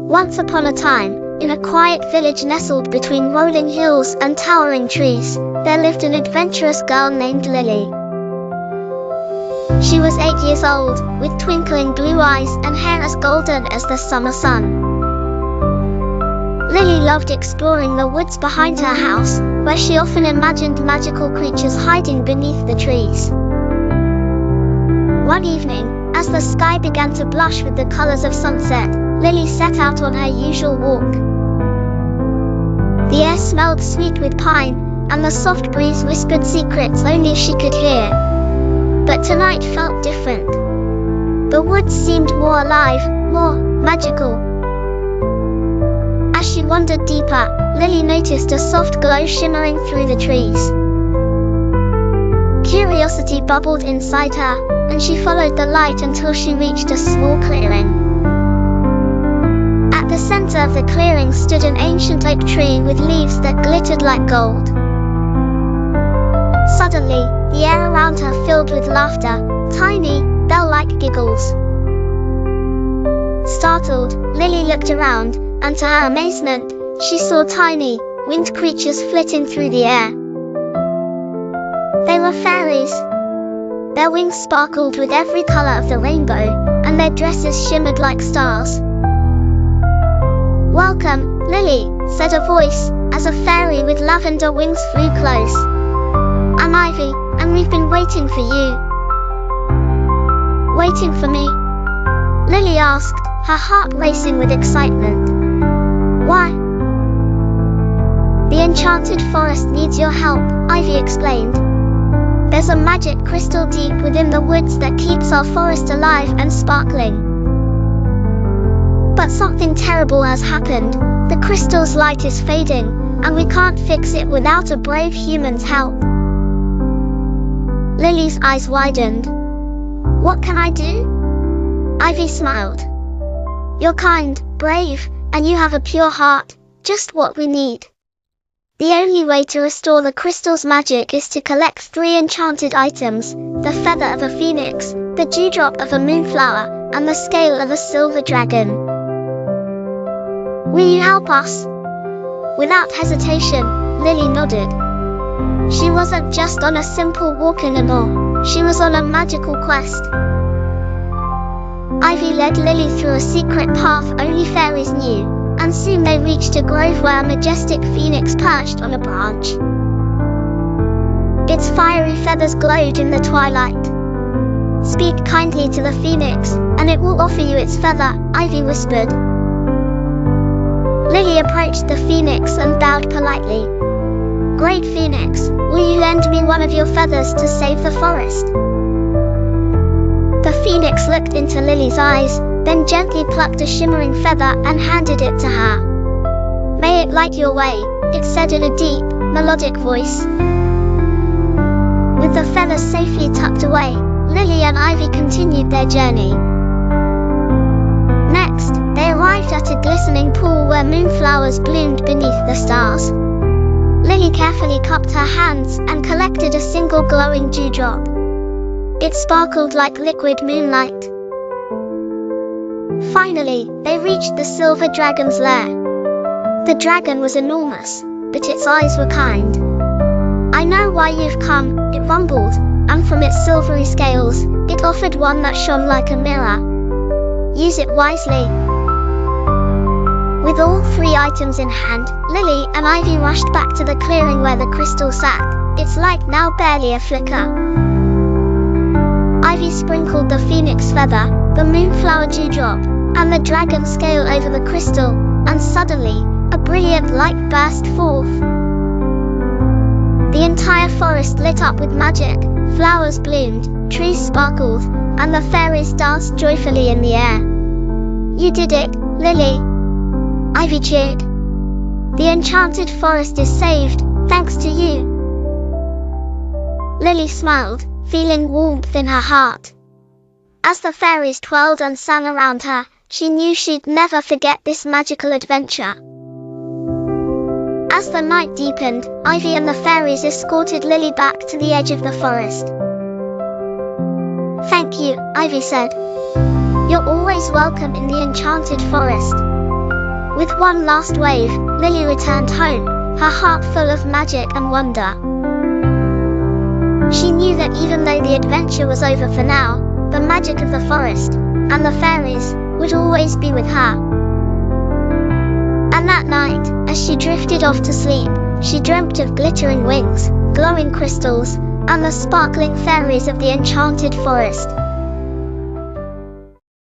Once upon a time, in a quiet village nestled between rolling hills and towering trees, there lived an adventurous girl named Lily. She was 8 years old, with twinkling blue eyes and hair as golden as the summer sun. Lily loved exploring the woods behind her house, where she often imagined magical creatures hiding beneath the trees. One evening, as the sky began to blush with the colors of sunset, Lily set out on her usual walk. The air smelled sweet with pine, and the soft breeze whispered secrets only she could hear. But tonight felt different. The woods seemed more alive, more magical. As she wandered deeper, Lily noticed a soft glow shimmering through the trees. Curiosity bubbled inside her, and she followed the light until she reached a small clearing. At the center of the clearing stood an ancient oak tree with leaves that glittered like gold. Suddenly, the air around her filled with laughter, tiny, bell-like giggles. Startled, Lily looked around, and to her amazement, she saw tiny, winged creatures flitting through the air. They were fairies. Their wings sparkled with every color of the rainbow, and their dresses shimmered like stars. "Welcome, Lily," said a voice, as a fairy with lavender wings flew close. "I'm Ivy, and we've been waiting for you." "Waiting for me?" Lily asked, her heart racing with excitement. "Why?" "The enchanted forest needs your help," Ivy explained. "There's a magic crystal deep within the woods that keeps our forest alive and sparkling. But something terrible has happened. The crystal's light is fading, and we can't fix it without a brave human's help." Lily's eyes widened. "What can I do?" Ivy smiled. "You're kind, brave, and you have a pure heart, just what we need. The only way to restore the crystal's magic is to collect 3 enchanted items: the feather of a phoenix, the dewdrop of a moonflower, and the scale of a silver dragon. Will you help us?" Without hesitation, Lily nodded. She wasn't just on a simple walk anymore, she was on a magical quest. Ivy led Lily through a secret path only fairies knew, and soon they reached a grove where a majestic phoenix perched on a branch. Its fiery feathers glowed in the twilight. "Speak kindly to the phoenix, and it will offer you its feather," Ivy whispered. Lily approached the phoenix and bowed politely. "Great Phoenix, will you lend me one of your feathers to save the forest?" The phoenix looked into Lily's eyes, then gently plucked a shimmering feather and handed it to her. "May it light your way," it said in a deep, melodic voice. With the feathers safely tucked away, Lily and Ivy continued their journey. Next, they arrived at a glistening pool where moonflowers bloomed beneath the stars. Lily carefully cupped her hands and collected a single glowing dewdrop. It sparkled like liquid moonlight. Finally, they reached the silver dragon's lair. The dragon was enormous, but its eyes were kind. "I know why you've come," it rumbled, and from its silvery scales, it offered one that shone like a mirror. "Use it wisely." With all 3 items in hand, Lily and Ivy rushed back to the clearing where the crystal sat, its light now barely a flicker. Ivy sprinkled the phoenix feather, the moonflower dewdrop, and the dragon scale over the crystal, and suddenly, a brilliant light burst forth. The entire forest lit up with magic, flowers bloomed, trees sparkled, and the fairies danced joyfully in the air. "You did it, Lily!" Ivy cheered. "The enchanted forest is saved, thanks to you." Lily smiled, feeling warmth in her heart. As the fairies twirled and sang around her, she knew she'd never forget this magical adventure. As the night deepened, Ivy and the fairies escorted Lily back to the edge of the forest. "Thank you," Ivy said. "You're always welcome in the enchanted forest." With one last wave, Lily returned home, her heart full of magic and wonder. She knew that even though the adventure was over for now, the magic of the forest, and the fairies, would always be with her. And that night, as she drifted off to sleep, she dreamt of glittering wings, glowing crystals, and the sparkling fairies of the enchanted forest.